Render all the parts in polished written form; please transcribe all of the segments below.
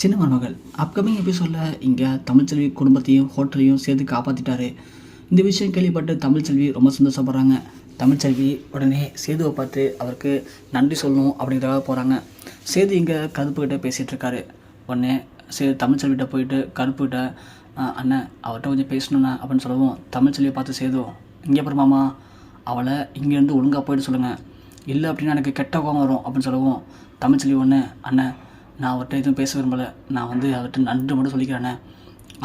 சின்ன மருமகள் அப்கமிங் எபிசோடில் இங்கே தமிழ்ச்செல்வி குடும்பத்தையும் ஹோட்டலையும் சேர்த்து காப்பாற்றிட்டாரு. இந்த விஷயம் கேள்விப்பட்டு தமிழ்ச்செல்வி ரொம்ப சந்தோஷப்படுறாங்க. தமிழ்ச்செல்வி உடனே சேதுவை பார்த்து அவருக்கு நன்றி சொல்லணும் அப்படிங்கிறதாக போகிறாங்க. சேது இங்கே கருப்புக்கிட்ட பேசிகிட்டு இருக்காரு. உடனே தமிழ்ச்செல்விகிட்ட போயிட்டு கருப்புக்கிட்ட அண்ணன் அவர்கிட்ட கொஞ்சம் பேசணுண்ணா அப்படின்னு சொல்லவும் தமிழ்ச்செல்வியை பார்த்து சேது இங்கே அப்புறமாமா அவளை இங்கேருந்து ஒழுங்காக போயிட்டு சொல்லுங்கள், இல்லை அப்படின்னா எனக்கு கெட்ட கோபம் வரும் அப்படின்னு சொல்லவும் தமிழ்ச்செல்வி ஒன்று அண்ணன் நான் அவர்கிட்ட எதுவும் பேச விரும்பலை, நான் அவர்கிட்ட நன்றி மட்டும் சொல்லிக்கிறேண்ணே,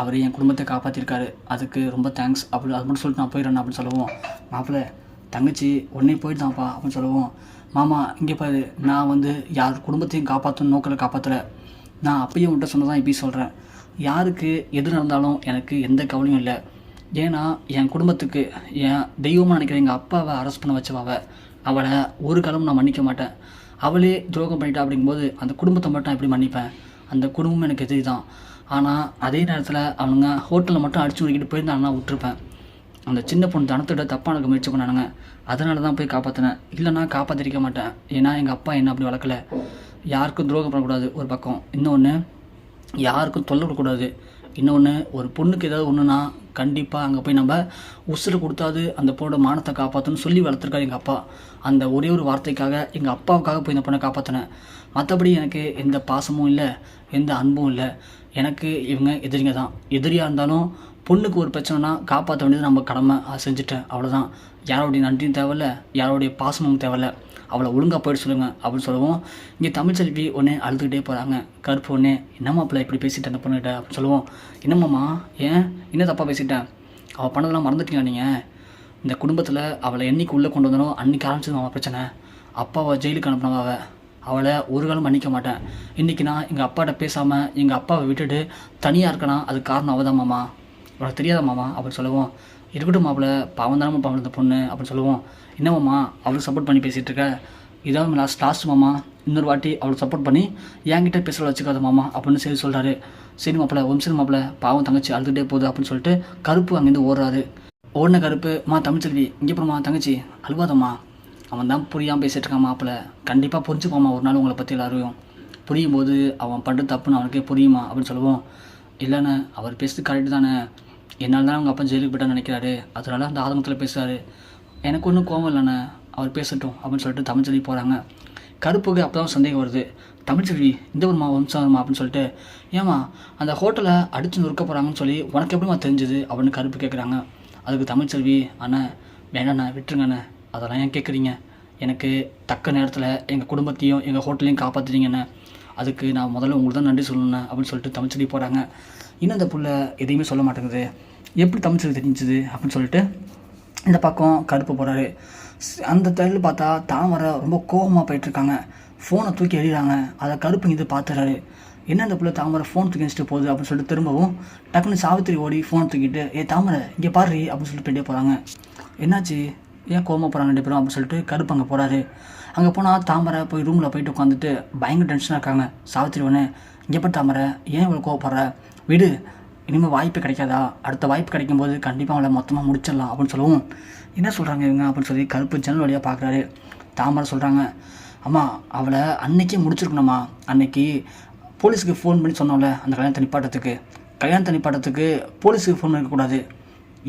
அவர் என் குடும்பத்தை காப்பாற்றிருக்காரு, அதுக்கு ரொம்ப தேங்க்ஸ் அப்படி அது மட்டும் சொல்லிட்டு நான் போயிடுறேன் அப்படின்னு சொல்லவும் மாப்பிள்ளை தங்கச்சி உடனே போயிட்டுதான்ப்பா அப்படின்னு சொல்லவும் மாமா இங்கே பாரு நான் யார் குடும்பத்தையும் காப்பாற்றணும் நோக்கில் காப்பாற்றலை, நான் அப்பயும் உன்ட்ட சொன்னதான் இப்படி சொல்கிறேன், யாருக்கு எது நடந்தாலும் எனக்கு எந்த கவலையும் இல்லை, ஏன்னா என் குடும்பத்துக்கு என் தெய்வமாக நினைக்கிற எங்கள் அப்பாவை அரெஸ்ட் பண்ண வச்சவாவை அவளை ஒரு காலமும் நான் மன்னிக்க மாட்டேன், அவளே துரோகம் பண்ணிட்டா அப்படிங்கும்போது அந்த குடும்பத்தை மட்டும் நான் எப்படி மன்னிப்பேன், அந்த குடும்பம் எனக்கு எதிரி தான், ஆனால் அதே நேரத்தில் அவங்க ஹோட்டலில் மட்டும் அடிச்சு உருக்கிட்டு போயிருந்தாங்கன்னா விட்டுருப்பேன், அந்த சின்ன பொண்ணு தனத்திட்ட தப்பாக எனக்கு முயற்சி பண்ணானுங்க, அதனால தான் போய் காப்பாற்றினேன், இல்லைனா காப்பாற்றிருக்க மாட்டேன், ஏன்னா எங்கள் அப்பா என்ன அப்படி வளர்க்கல, யாருக்கும் துரோகம் பண்ணக்கூடாது ஒரு பக்கம், இன்னொன்று யாருக்கும் தொல்லை விடக்கூடாது, இன்னொன்று ஒரு பொண்ணுக்கு ஏதாவது ஒன்றுனா கண்டிப்பாக அங்கே போய் நம்ம உசுறு கொடுத்தாது அந்த பொண்ணோட மானத்தை காப்பாற்றணும்னு சொல்லி வளர்த்துருக்காரு எங்கள் அப்பா, அந்த ஒரே ஒரு வார்த்தைக்காக எங்கள் அப்பாவுக்காக போய் இந்த பொண்ணை காப்பாற்றினேன், மற்றபடி எனக்கு எந்த பாசமும் இல்லை எந்த அன்பும் இல்லை, எனக்கு இவங்க எதிரிங்க தான், எதிரியாக இருந்தாலும் பொண்ணுக்கு ஒரு பிரச்சனைனா காப்பாற்ற வேண்டியது நம்ம கடமை, அதை செஞ்சுட்டேன் அவ்வளோதான், யாரோடைய நன்றியும் தேவையில்லை யாரோடைய பாசமும் தேவையில்லை, அவளை ஒழுங்காக போயிட்டு சொல்லுங்கள் அப்படின்னு சொல்லவும் இங்கே தமிழ்ச்செல்வி ஒன்றே அழுதுகிட்டே போகிறாங்க. கருப்பு ஒன்றே என்னம்மாப்பிள்ள இப்படி பேசிட்டேன் அந்த பொண்ணுகிட்ட அப்படின்னு சொல்லுவோம், என்னம்மாம்மா ஏன் என்ன தப்பாக பேசிட்டேன், அவள் பண்ணதெல்லாம் மறந்துட்டீங்களா நீங்கள், இந்த குடும்பத்தில் அவளை என்னைக்கு உள்ளே கொண்டு வந்தாலும் அன்றைக்கி ஆரம்பிச்சது அவன் பிரச்சனை, அப்பாவை ஜெயிலுக்கு அனுப்பினவ அவளை ஒரு காலம் மன்னிக்க மாட்டேன், இன்றைக்கி நான் எங்கள் அப்பாட்ட பேசாமல் எங்கள் அப்பாவை விட்டுட்டு தனியாக இருக்கேனா அது காரணம் அவள் தான் மாமா, உனக்கு தெரியாத மாமா அப்படின்னு சொல்லுவோம், இருக்கட்டும் மாப்பிள்ள பாவம் தானே பாவம் இந்த பொண்ணு அப்படின்னு சொல்லுவோம், என்னம்மாம்மா அவளுக்கு சப்போர்ட் பண்ணி பேசிகிட்டு இருக்க, இதான் லாஸ்ட் மாமா இன்னொரு வாட்டி அவளுக்கு சப்போர்ட் பண்ணி என்கிட்ட பேசுகிற வச்சுக்காத மாமா அப்படின்னு சரி சொல்கிறாரு. சரி மாப்பிள்ள சரி மாப்பிள்ள பாவம் தங்கச்சி அழுதுகிட்டே போகுது அப்படின்னு சொல்லிட்டு கருப்பு அங்கேருந்து ஓடுறாரு. ஓடின கருப்பு தமிழ்ச்செல்வி இங்கே போகிறோமா தங்கச்சி அழுவாதம்மா, அவன் தான் புரியாமல் பேசிகிட்டு இருக்கான் மாப்பிள்ள, கண்டிப்பாக புரிஞ்சுப்பாம்மா ஒரு நாள் உங்களை பற்றி எல்லாரையும், புரியும் போது அவன் பண்ணுறது தப்புன்னு அவனுக்கே புரியுமா அப்படின்னு சொல்லுவோம், இல்லைண்ணே அவர் பேசுறது கரெக்டு தானே, என்னால் தான் அவங்க அப்பா ஜெயிலுக்கு போய்ட்டான்னு நினைக்கிறாரு, அதனால அந்த ஆதங்கத்தில் பேசுகிறாரு, எனக்கு ஒன்றும் கோவம் இல்லைண்ணே அவர் பேசட்டும் அப்படின்னு சொல்லிட்டு தமிழ்ச்செல்வி போகிறாங்க. கருப்புக்கு அப்போ தான் சந்தேகம் வருது, தமிழ்ச்செல்வி இந்த ஒரு வருமா அப்படின்னு சொல்லிட்டு, ஏமா அந்த ஹோட்டலை அடித்து நொறுக்க போகிறாங்கன்னு சொல்லி உனக்கு எப்படிமா தெரிஞ்சுது அப்படின்னு கருப்பு கேட்குறாங்க. அதுக்கு தமிழ்ச்செல்வி அண்ணா வேணாண்ணே விட்டுருங்கண்ணே, அதெல்லாம் ஏன் கேட்குறீங்க, எனக்கு தக்க நேரத்தில் எங்கள் குடும்பத்தையும் எங்கள் ஹோட்டலையும் காப்பாற்றுறீங்கண்ணே, அதுக்கு நான் முதல்ல உங்களுக்கு தான் நன்றி சொல்லணுண்ணே அப்படின்னு சொல்லிட்டு தமிழ்ச்செல்வி போகிறாங்க. இன்னும் அந்த புள்ள எதையுமே சொல்ல மாட்டேங்குது, எப்படி தமிழ்ச்செல்வி தெரிஞ்சுது அப்படின்னு சொல்லிட்டு இந்த பக்கம் கருப்பு போகிறாரு. அந்த டைமில் பார்த்தா தாமரை ரொம்ப கோபமாக போயிட்டுருக்காங்க, ஃபோனை தூக்கி எறிகிறாங்க, அதை கருப்பு இங்கே பார்த்துறாரு, என்ன இந்த பிள்ளை தாமரை ஃபோன் தூக்கி வச்சுட்டு போகுது அப்படின்னு சொல்லிட்டு திரும்பவும் டக்குன்னு சாவித்திரி ஓடி ஃபோனை தூக்கிட்டு தாமரை இங்கே பாரு அப்படின்னு சொல்லிட்டு போயிட்டே போகிறாங்க. என்னாச்சு ஏன் கோபமாக போகிறாங்க ரெண்டு பேரும் அப்படின்னு சொல்லிட்டு கருப்பு அங்கே போகிறாரு. அங்கே போனால் தாமரை போய் ரூமில் போயிட்டு உட்காந்துட்டு பயங்கர டென்ஷனாக இருக்காங்க. சாவித்திரி ஒன்று இங்கே போய் தாமரை ஏன் இவ்வளோ கோவப்படுற, விடு இனிமேல் வாய்ப்பு கிடைக்காதா, அடுத்த வாய்ப்பு கிடைக்கும்போது கண்டிப்பாக அவளை மொத்தமாக முடிச்சிடலாம் அப்படின்னு சொல்லவும் என்ன சொல்கிறாங்க இவங்க அப்படின்னு சொல்லி கருப்பு ஜன்னல் வழியாக பார்க்குறாரு. தாமரை சொல்கிறாங்க, அம்மா அவளை அன்னைக்கே முடிச்சிருக்கணும்மா, அன்னைக்கு போலீஸுக்கு ஃபோன் பண்ணி சொன்னோம்ல அந்த கல்யாணத்தை நிப்பாட்டத்துக்கு போலீஸுக்கு ஃபோன் பண்ணிக்கக்கூடாது,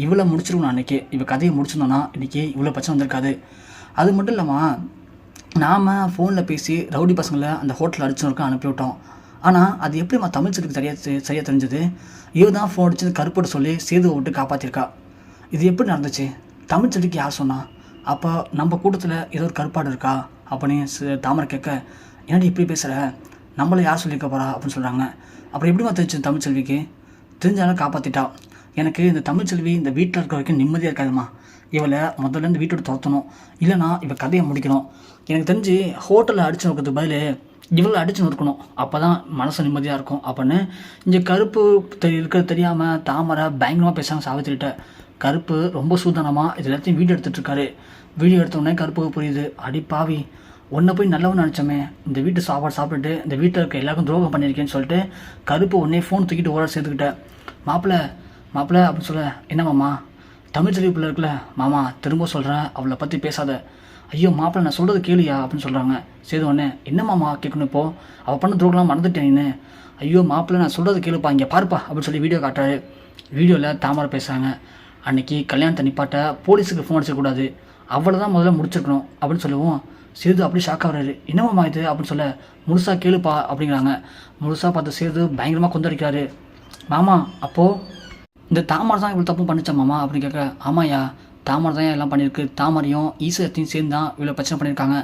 இவ்வளோ முடிச்சிருக்கணும் அன்றைக்கி, இவள் கதையை முடிச்சிருந்தோன்னா இன்றைக்கி இவ்வளோ பிரச்சனை வந்திருக்காது, அது மட்டும் இல்லாமல் நாம் ஃபோனில் பேசி ரவுடி பசங்களை அந்த ஹோட்டலில் அடிச்சுருக்க அனுப்பிவிட்டோம், ஆனால் அது எப்படிம்மா தமிழ்ச்செல்விக்கு சரியாக தெரிஞ்சது, இவ தான் ஃபோன் அடிச்சது கருப்போட சொல்லி சேதுவை விட்டு காப்பாற்றிருக்கா, இது எப்படி நடந்துச்சு, தமிழ்ச்செல்விக்கு யார் சொன்னா, அப்போ நம்ம கூட்டத்தில் ஏதோ ஒரு கருப்பாடு இருக்கா அப்படின்னு தாமரை கேட்க, என்னடி இப்படி பேசுகிற, நம்மளை யார் சொல்லியிருக்க போகிறா அப்படின்னு சொல்கிறாங்க. அப்புறம் எப்படிமா தெரிஞ்சு தமிழ்ச்செல்விக்கு, தெரிஞ்சாலும் காப்பாற்றிட்டா, எனக்கு இந்த தமிழ்ச்செல்வி இந்த வீட்டில் இருக்க வரைக்கும் நிம்மதியாக இருக்காதுமா, இவளை முதல்ல இந்த வீட்டோட துரத்தணும், இல்லைனா இவள் கதையை முடிக்கணும், எனக்கு தெரிஞ்சு ஹோட்டலில் அடிச்சு நோக்கிறதுக்கு பதில் இவளை அடித்து நொறுக்கணும், அப்போ தான் மனசு நிம்மதியாக இருக்கும் அப்படின்னு இங்கே கருப்பு இருக்கிறது தெரியாமல் தாமரை பயங்கரமாக பேசுகிறாங்க சாவித்திரிட்ட. கருப்பு ரொம்ப சூதானமாக இது எல்லாத்தையும் வீடியோ எடுத்துகிட்ருக்காரு. வீடியோ எடுத்தோடனே கருப்புக்கு புரியுது, அடி பாவி ஒன்றை போய் நல்லவன்னு நினச்சோமே, இந்த வீட்டு சாப்பாடு சாப்பிட்டுட்டு இந்த வீட்டில் இருக்க எல்லாருக்கும் துரோகம் பண்ணியிருக்கேன்னு சொல்லிட்டு கருப்பு உடனே ஃபோன் தூக்கிட்டு ஓட சேர்த்துக்கிட்டேன். மாப்பிள்ளை அப்படின்னு சொல்ல, என்ன மாமா தமிழ்ச்செல்வி பிள்ளை இருக்குல்ல மாமா திரும்ப சொல்கிறேன் அவளை பற்றி பேசாத, ஐயோ மாப்பிள்ளை நான் சொல்கிறது கேளியா அப்படின்னு சொல்கிறாங்க. சேது உடனே என்ன மாமா கேட்கணும், இப்போது அவள் பண்ண துரோகம்லாம் மறந்துட்டேன்னு, ஐயோ மாப்பிள்ளை நான் சொல்கிறது கேளுப்பா இங்கே பாருப்பா அப்படின்னு சொல்லி வீடியோ காட்டுறாரு. வீடியோவில் தாமரை பேசுகிறாங்க. அன்றைக்கி கல்யாணத்தை நிப்பாட்ட போலீஸுக்கு ஃபோன் அடிச்சிடக்கூடாது, அவளை தான் முதல்ல முடிச்சிருக்கணும் அப்படின்னு சொல்லுவோம். சேது அப்படி ஷாக் ஆகிறாரு. என்னம்மா இது அப்படின்னு சொல்ல, முழுசாக கேளுப்பா அப்படிங்கிறாங்க. முழுசாக பார்த்து சேது பயங்கரமாக கொந்தளிக்கிறாரு. மாமா அப்போது இந்த தாமரை தான் இவ்வளோ தப்பு பண்ணிச்சா மாமா அப்படின்னு கேட்க, ஆமாயா தாமரை தான் எல்லாம் பண்ணியிருக்கு, தாமரையும் ஈஸ்வரத்தையும் சேர்ந்து தான் இவ்வளோ பிரச்சனை பண்ணியிருக்காங்க,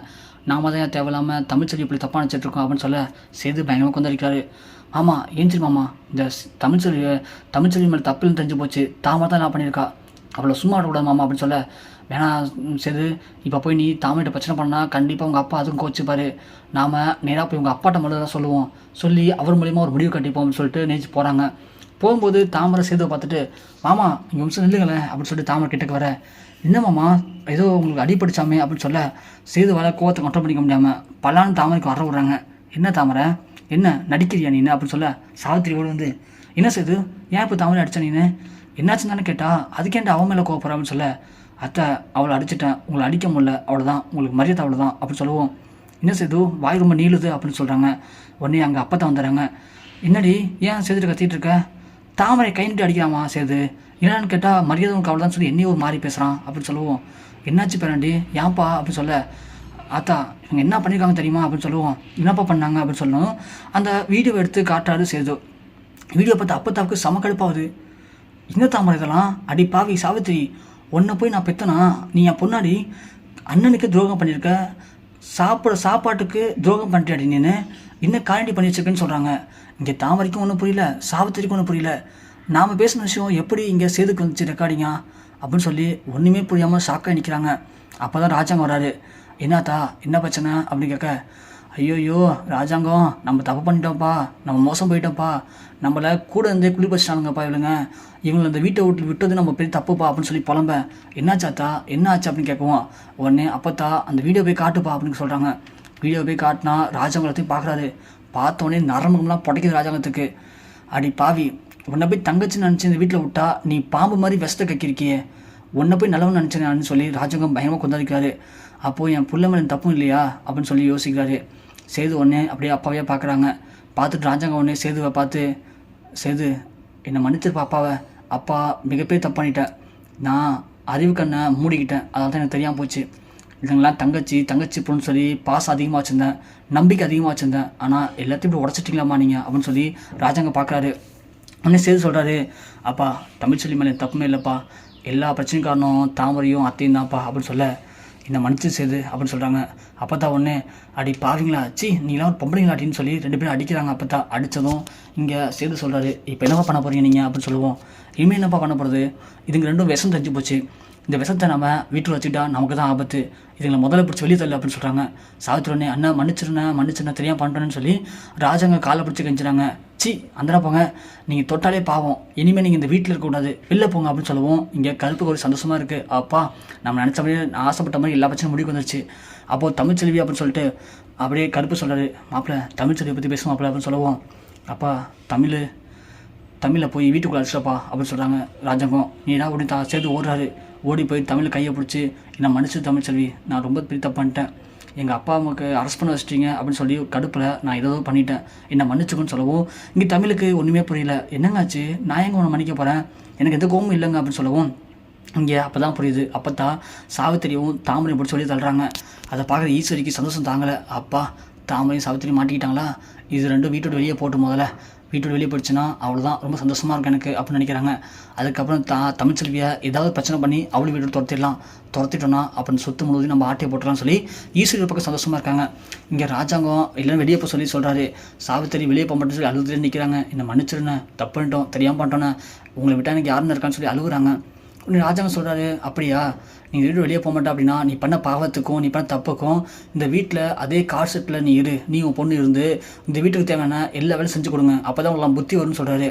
நாம தான் ஏன் தேவையில்லாமல் தமிழ்ச்செல்வி இப்படி தப்பாக நினச்சிட்ருக்கோம் அப்படின்னு சொல்ல சேது பயங்கரமாக கொந்தளிக்கிறாரு. ஆமாம் ஏஞ்சிரு மாமா, இந்த தமிழ்ச்செல்வி மேலே தப்புன்னு தெரிஞ்சு போச்சு, தாமரை தான் என்ன பண்ணியிருக்கா, அவ்வளோ சும்மா விடக்கூடாது மாமா அப்படின்னு சொல்ல, வேணா சேது இப்போ போய் நீ தாமரைகிட்ட பிரச்சனை பண்ணால் கண்டிப்பாக உங்கள் அப்பா அதுவும் கோச்சிப்பார், நாம் நேராக போய் உங்கள் அப்பாட்ட மட்டும் தான் சொல்லுவோம், சொல்லி அவர் மூலிமா ஒரு முடிவு கட்டிப்போம்னு சொல்லிட்டு நேச்சு போகிறாங்க. போகும்போது தாமரை சேதுவை பார்த்துட்டு, மாமா இங்கே நிமிஷம் நில்லுங்களேன் அப்படின்னு சொல்லிட்டு தாமரை கிட்டக்கு வர, என்ன மாமா ஏதோ உங்களுக்கு அடிப்படிச்சாமே அப்படின்னு சொல்ல சேதுவால் கோவத்தை கண்ட்ரோல் பண்ணிக்க முடியாமல் பலான்னு தாமரைக்கு வர விட்றாங்க. என்ன தாமரை என்ன நடிக்கிறியா நீனு அப்படின்னு சொல்ல சாவித்திரி ஓடி வந்து, என்ன சேது ஏன் இப்போ தாமரை அடித்தா நீனு, என்னாச்சுன்னு தானே கேட்டா, அதுக்கேன்ட்டு அவன் மேலே கோவப்படுற அப்படின்னு சொல்ல, அத்தை அவளை அடிச்சிட்டேன், உங்களை அடிக்க முடியல அவ்வளோதான், உங்களுக்கு மரியாதை அவ்வளோதான் அப்படின்னு சொல்லுவோம். என்ன சேது வாய் ரொம்ப நீளுது அப்படின்னு சொல்கிறாங்க. உடனே அங்கே அப்பா தான் வந்துடுறாங்க. என்னடி ஏன் சேதுட்டு கத்திட்டு இருக்க, தாமரை கை நிட்டு அடிக்கலாமா சேது, என்னன்னு கேட்டால் மரியாதை உனக்கு அவ்வளோதான் சொல்லி என்னையும் ஒரு மாறி பேசுகிறான் அப்படின்னு சொல்லுவோம். என்னாச்சு பேராண்டி ஏன்ப்பா அப்படின்னு சொல்ல, ஆத்தா இவங்க என்ன பண்ணியிருக்காங்க தெரியுமா அப்படின்னு சொல்லுவோம். என்னப்பா பண்ணாங்க அப்படின்னு சொல்லணும். அந்த வீடியோ எடுத்து காட்டுறாரு சேது. வீடியோ பார்த்து அப்பத்தாவுக்கு செம கடுப்பாகுது. என்ன தாமரை இதெல்லாம், அடி பாவி சாவித்திரி, உன்னை போய் நான் பெத்தனா, நீ என் பொண்ணாடி, அண்ணனுக்கு துரோகம் பண்ணியிருக்க, சாப்பாட்டுக்கு துரோகம் பண்ணிட்டாடி நீனு, இன்னும் காரண்டி பண்ணி வச்சிருக்கேன்னு சொல்கிறாங்க. இங்கே தாமரைக்கும் ஒன்றும் புரியல, சாவித்திரிக்கும் ஒன்றும் புரியல, நாம் பேசின விஷயம் எப்படி இங்கே சேதுக்கு வந்துச்சு ரெக்கார்டிங்கா அப்படின்னு சொல்லி ஒன்றுமே புரியாமல் ஷாக்காக நிற்கிறாங்க. அப்போ தான் ராஜாங்க வராரு. என்னத்தா என்ன பிரச்சனை அப்படின்னு கேட்க, ஐயோயோ ராஜாங்கம் நம்ம தப்பு பண்ணிட்டோம்ப்பா, நம்ம மோசம் போயிட்டோம்ப்பா, நம்மளை கூட இருந்தே குளி பச்சிட்டானுங்கப்பா இவளுங்க, இவங்களை அந்த வீட்டை விட்டது நம்ம பெரிய தப்புப்பா அப்படின்னு சொல்லி புலம்ப, என்னாச்சாத்தா என்ன ஆச்சு அப்படின்னு கேட்குவோம். உடனே அப்பத்தா அந்த வீடியோ போய் காட்டுப்பா அப்படின்னு சொல்கிறாங்க. வீடியோ போய் காட்டினா ராஜாங்கத்தையும் பார்க்குறாரு. பார்த்தோன்னே நரம்புலாம் புடைக்குது ராஜாங்கத்துக்கு. அடி பாவி, உன்னை போய் தங்கச்சின்னு நினச்சி இந்த வீட்டில் விட்டா நீ பாம்பு மாதிரி விஷத்தை கக்கிருக்கியே, உன்னை போய் நல்லவன் நினச்சேன்னு சொல்லி ராஜாங்கம் பயங்கரமாக கொண்டாடிக்கிறாரு. அப்போது என் புள்ள மேலே தப்பும் இல்லையா அப்படின்னு சொல்லி யோசிக்கிறாரு. சேது உடனே அப்படியே அப்பாவே பார்க்குறாங்க. பார்த்துட்டு ராஜாங்க உடனே சேதுவை பார்த்து, சேது என்னை மன்னிச்சிருப்பா அப்பாவை, அப்பா மிகப்பெரிய தப்பு பண்ணிட்டேன், நான் அறிவு கண்ணை மூடிக்கிட்டேன், அதாவது எனக்கு தெரியாமல் போச்சு, இதுங்களாம் தங்கச்சி பொண்ணு சொல்லி பாசம் அதிகமாக வச்சுருந்தேன், நம்பிக்கை அதிகமாக வச்சுருந்தேன், ஆனால் எல்லாத்தையும் இப்படி உடச்சிட்டிங்களாம்மா நீங்கள் அப்படின்னு சொல்லி ராஜாங்க பார்க்குறாரு. உடனே சேது சொல்கிறாரு, அப்பா தமிழ்ச்செல்வி மேலே தப்புமே இல்லைப்பா, எல்லா பிரச்சனையும் காரணம் தாமரையும் அத்தையும் தான்ப்பா அப்படின்னு சொல்ல, என்னை மன்னிச்சு சேது அப்படின்னு சொல்கிறாங்க. அப்போ தான் ஒன்று அடி பாவீங்களா, நீங்களாம் ஒரு பொம்பளைங்களாட்டின்னு சொல்லி 2 பேரும் அடிக்கிறாங்க. அப்போ தான் அடித்ததும் இங்கே சேது சொல்கிறாரு, இப்போ என்னப்பா பண்ண போகிறீங்க நீங்கள் அப்படின்னு சொல்லுவோம். இனிமேல் என்னப்பா பண்ண போகிறது, இதுங்க 2 விஷம் தெரிஞ்சு போச்சு, இந்த விஷத்தை நம்ம வீட்டில் வச்சுக்கிட்டா நமக்கு தான் ஆபத்து, இதுங்களை முதல்ல பிடிச்சி வெளியே தள்ளு அப்படின்னு சொல்கிறாங்க. சாவித்திரி அண்ணா மன்னிச்சிருந்தேன் தெரியாமல் பண்ணுறேன்னு சொல்லி ராஜாங்க காலை பிடிச்சி கெஞ்சுறாங்க. அந்தடா போங்க, நீங்கள் தொட்டாலே பாவம், இனிமேல் நீங்கள் இந்த வீட்டில் இருக்கக்கூடாது, வெளில போங்க அப்படின்னு சொல்லுவோம். இங்கே கருப்புக்கு ஒரு சந்தோஷமாக இருக்குது, அப்பா நம்ம நினச்ச மாதிரி ஆசைப்பட்ட மாதிரி எல்லா பிரச்சனையும் முடிவுக்கு வந்துருச்சு. அப்போது தமிழ்ச்செல்வி அப்படின்னு சொல்லிட்டு அப்படியே கருப்பு சொல்கிறாரு, மாப்பிள்ளை தமிழ்ச்செல்வியை பற்றி பேசுவோம் மாப்பிள்ளை அப்படின்னு சொல்லுவோம். அப்பா தமிழில் போய் வீட்டுக்குள்ளே அடிச்சிட்டப்பா அப்படின்னு சொல்கிறாங்க. ராஜாங்கம் நீடா ஓடி சேர்த்து ஓடுறாரு. ஓடி போய் தமிழ் கையை பிடிச்சி, என்னை மன்னிச்சு தமிழ்ச்செல்வி, நான் ரொம்ப பெரிய தப்பு பண்ணிட்டேன், எங்கள் அப்பா அம்மாவுக்கு அரெஸ்ட் பண்ண வச்சிட்டிங்க அப்படின்னு சொல்லி கடுப்பில் நான் ஏதோ பண்ணிட்டேன், என்னை மன்னிச்சுக்குன்னு சொல்லவும் இங்கே தமிழுக்கு ஒன்றுமே புரியல. என்னங்காச்சு, நான் எங்கே உன்னை மன்னிக்க போகிறேன், எனக்கு எந்த கோவமும் இல்லைங்க அப்படின்னு சொல்லவும் இங்கே அப்போ தான் புரியுது. அப்போ தான் சாவித்திரியும் தாமரையும் பிடிச்சி சொல்லி தள்ளுறாங்க. அதை பார்க்குற ஈஸ்வரிக்கு சந்தோஷம் தாங்கலை. அப்பா தாமரையும் சாவித்திரியும் மாட்டிக்கிட்டாங்களா, இது 2 வீட்டோட வெளியே போட்டு முதல்ல வீட்டோட வெளியே போயிடுச்சுன்னா அவ்வளோதான், ரொம்ப சந்தோஷமாக இருக்கும் எனக்கு அப்படின்னு நினைக்கிறாங்க. அதுக்கப்புறம் தமிழ்ச்செல்வியை ஏதாவது பிரச்சனை பண்ணி அவளை வீட்டோட துரத்திட்டோன்னா அப்படின்னு சொத்து முழுவதும் நம்ம ஆட்டையை போட்டுலாம்னு சொல்லி ஈஸ்வரி பக்கம் சந்தோஷமாக இருக்காங்க. இங்கே ராஜாங்கம் இல்லைன்னு வெளியே போய் சொல்கிறாரு. சாவித்திரி வெளியே போக மாட்டேன்னு சொல்லி அழுதுலேயே நிற்கிறாங்க. என்னை மன்னிச்சிருன்னு, தப்பு பண்ணிட்டோம், தெரியாமல் பண்ணிட்டோன்னே, உங்களை விட்டால் எனக்கு யாருன்னு இருக்கான்னு சொல்லி அழுகுறாங்க. உடனே ராஜாங்க சொல்கிறாரு, அப்படியா நீ வீடு வெளியே போக மாட்டே அப்படின்னா நீ பண்ண பாவத்துக்கும் நீ பண்ண தப்புக்கும் இந்த வீட்டில் அதே கார் செட்டில் நீ உன் பொண்ணு இருந்து இந்த வீட்டுக்கு தேவையான எல்லா வேலையும் செஞ்சு கொடுங்க, அப்போ தான் உங்களாம் புத்தி வரும்னு சொல்கிறாரு.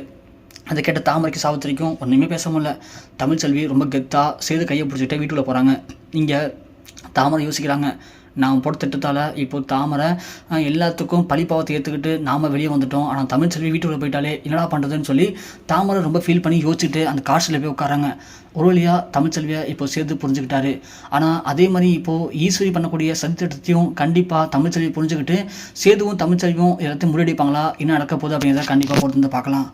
அதை கேட்ட தாமரைக்கு சாவித்திரிக்கும் ஒன்றுமே பேச முடியல. தமிழ்ச்செல்வி ரொம்ப கெத்தாக சேது கையை பிடிச்சிக்கிட்டே வீட்டுக்குள்ளே போகிறாங்க. இங்கே தாமரை யோசிக்கிறாங்க, நான் போட்ட திட்டத்தால் இப்போ தாமரை எல்லாத்துக்கும் பழிப்பாவத்தை ஏற்றுக்கிட்டு நாம் வெளியே வந்துட்டோம். ஆனால் தமிழ்ச்செல்வி வீட்டுக்குள்ளே போயிட்டாலே என்னடா பண்ணுறதுன்னு சொல்லி தாமரை ரொம்ப ஃபீல் பண்ணி யோசிச்சுட்டு அந்த காட்சியில் போய் உட்காராங்க. ஒரு வழியாக தமிழ்ச்செல்வியை இப்போ சேர்த்து புரிஞ்சுக்கிட்டாரு. ஆனால் அதே மாதிரி இப்போது ஈஸ்வரி பண்ணக்கூடிய சதித்திட்டத்தையும் கண்டிப்பாக தமிழ்ச்செல்வி புரிஞ்சுக்கிட்டு சேதுவும் தமிழ்ச்செல்வியும் எல்லாத்தையும் முறியடிப்பாங்களா, என்ன நடக்க போகுது அப்படிங்கிறத கண்டிப்பாக பொறுத்து வந்து பார்க்கலாம்.